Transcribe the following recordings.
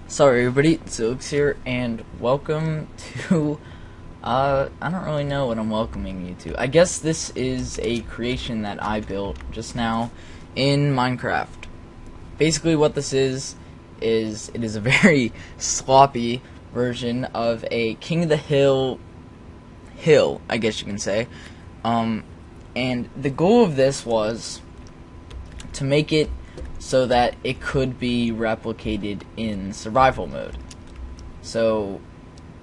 Sorry everybody, Zilix here, and welcome to, I don't really know what I'm welcoming you to. I guess this is a creation that I built just now in Minecraft. Basically what this is it is a very sloppy version of a King of the Hill, I guess you can say. And the goal of this was to make it so that it could be replicated in survival mode. So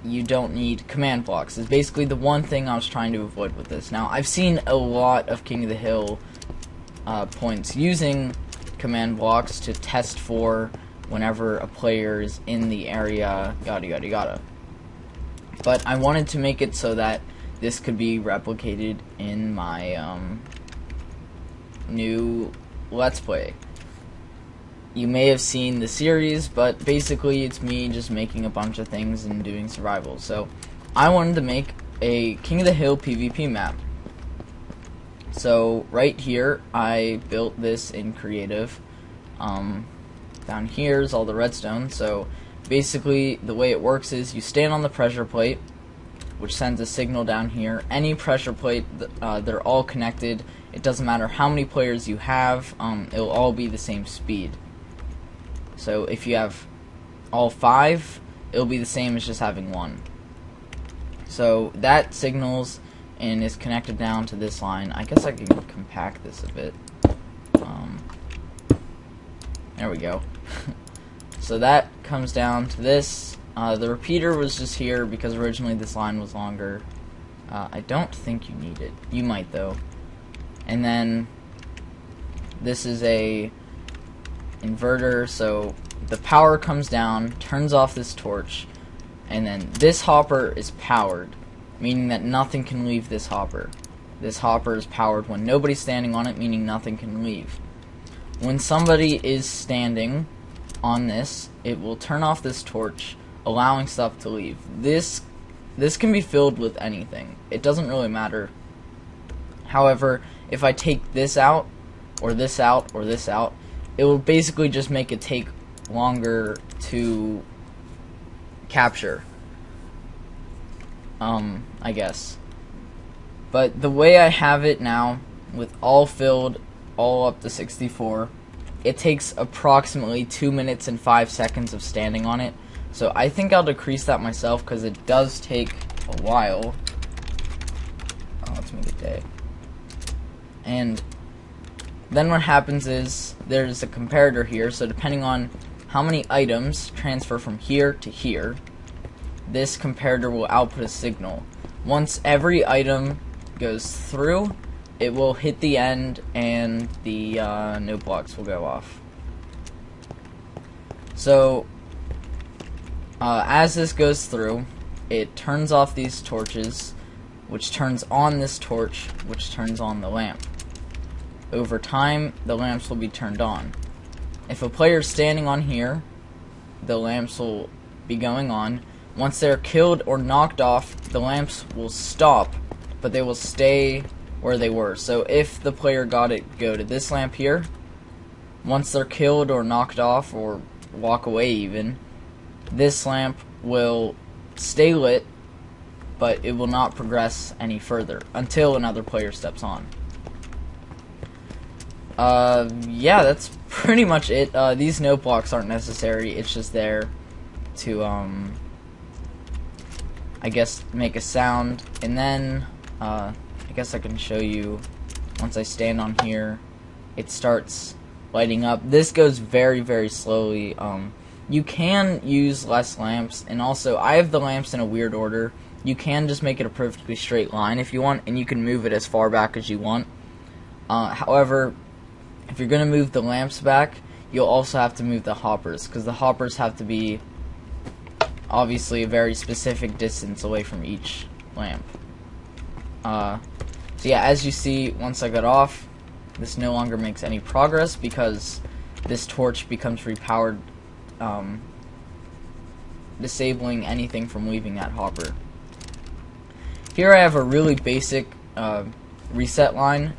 you don't need command blocks. It's basically the one thing I was trying to avoid with this. Now, I've seen a lot of King of the Hill points using command blocks to test for whenever a player is in the area, yada yada yada. But I wanted to make it so that this could be replicated in my new Let's Play. You may have seen the series, but basically it's me just making a bunch of things and doing survival. So I wanted to make a King of the Hill PvP map. So right here I built this in creative. Down here is all the redstone. So basically the way it works is you stand on the pressure plate, which sends a signal down here. Any pressure plate, they're all connected. It doesn't matter how many players you have, it'll all be the same speed. So if you have all 5, it'll be the same as just having 1. So that signals and is connected down to this line. I guess I can compact this a bit. There we go. So that comes down to this. The repeater was just here because originally this line was longer. I don't think you need it. You might though. And then this is a inverter, so the power comes down, turns off this torch, and then this hopper is powered, meaning that nothing can leave this hopper. This hopper is powered when nobody's standing on it, meaning nothing can leave. When somebody is standing on this, it will turn off this torch, allowing stuff to leave. This can be filled with anything. It doesn't really matter. However, if I take this out, or this out, or this out, it will basically just make it take longer to capture. I guess. But the way I have it now, with all filled, all up to 64, it takes approximately 2 minutes and 5 seconds of standing on it. So I think I'll decrease that myself because it does take a while. Oh, let's make it day. And then what happens is there's a comparator here, so depending on how many items transfer from here to here, this comparator will output a signal. Once every item goes through, it will hit the end and the no blocks will go off. So as this goes through, it turns off these torches, which turns on this torch, which turns on the lamp. Over time, the lamps will be turned on. If a player is standing on here, the lamps will be going on. Once they're killed or knocked off, the lamps will stop, but they will stay where they were. So if the player got it go to this lamp here, once they're killed or knocked off or walk away even, this lamp will stay lit, but it will not progress any further until another player steps on. Yeah, that's pretty much it. These note blocks aren't necessary. It's just there to, I guess, make a sound. And then, I guess I can show you, once I stand on here, it starts lighting up. This goes very, very slowly. You can use less lamps, and also, I have the lamps in a weird order. You can just make it a perfectly straight line if you want, and you can move it as far back as you want. However, if you're going to move the lamps back, you'll also have to move the hoppers, because the hoppers have to be obviously a very specific distance away from each lamp. So yeah, as you see, once I got off, this no longer makes any progress because this torch becomes repowered, disabling anything from leaving that hopper. Here I have a really basic reset line.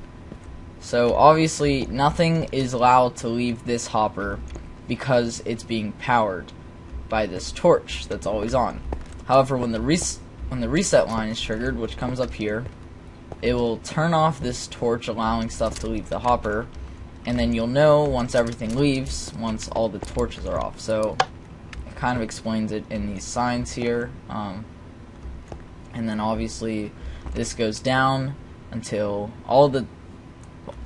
So obviously nothing is allowed to leave this hopper because it's being powered. by this torch that's always on. However, when the reset line is triggered, which comes up here, it will turn off this torch, allowing stuff to leave the hopper, and then you'll know once everything leaves, once all the torches are off. So it kind of explains it in these signs here, and then obviously this goes down until all the,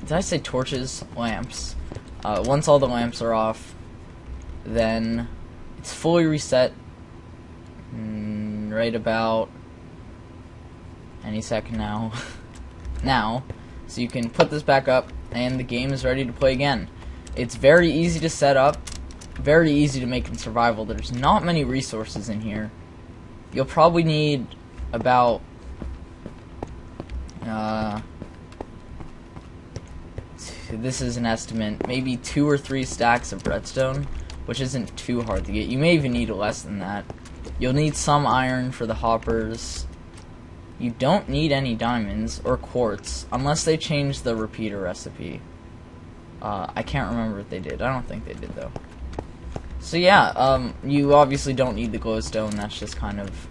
did I say torches? Lamps. Once all the lamps are off, then it's fully reset right about any second now. So you can put this back up and the game is ready to play again. It's very easy to set up, very easy to make in survival. There's not many resources in here. You'll probably need about this is an estimate, maybe 2 or 3 stacks of redstone, which isn't too hard to get. You may even need less than that. You'll need some iron for the hoppers. You don't need any diamonds or quartz unless they change the repeater recipe. I can't remember if they did. I don't think they did though. So yeah, you obviously don't need the glowstone. That's just kind of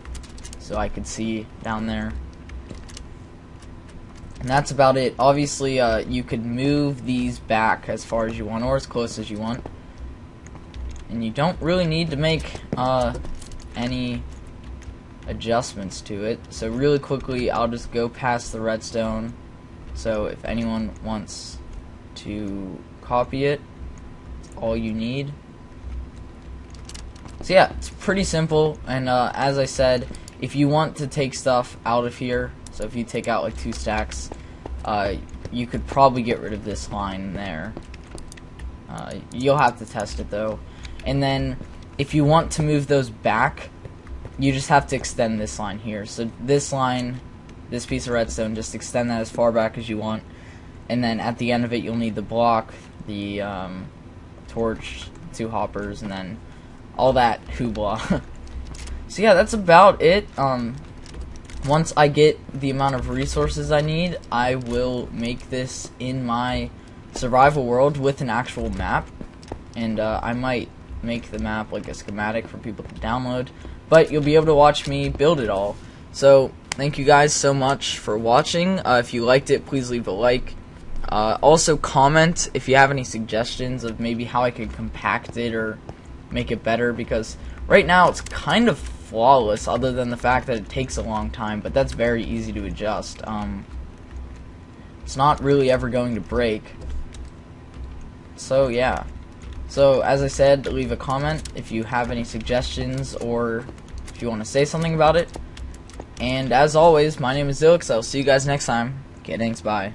so I could see down there. And that's about it. Obviously, you could move these back as far as you want or as close as you want. And you don't really need to make any adjustments to it. So really quickly, I'll just go past the redstone. So if anyone wants to copy it, it's all you need. So yeah, it's pretty simple. And as I said, if you want to take stuff out of here, so if you take out like 2 stacks, you could probably get rid of this line there. You'll have to test it though. And then if you want to move those back, you just have to extend this line here. So this line, this piece of redstone, just extend that as far back as you want. And then at the end of it, you'll need the block, the torch, 2 hoppers, and then all that hoopla. So yeah, that's about it. Once I get the amount of resources I need, I will make this in my survival world with an actual map. And I might make the map like a schematic for people to download. But you'll be able to watch me build it all. So thank you guys so much for watching. If you liked it, please leave a like. Also comment if you have any suggestions of maybe how I could compact it or make it better, because right now it's kind of flawless other than the fact that it takes a long time, but that's very easy to adjust. It's not really ever going to break. So yeah. So as I said, leave a comment if you have any suggestions or if you want to say something about it. And as always, my name is Zilix. I'll see you guys next time. Okay, thanks, bye.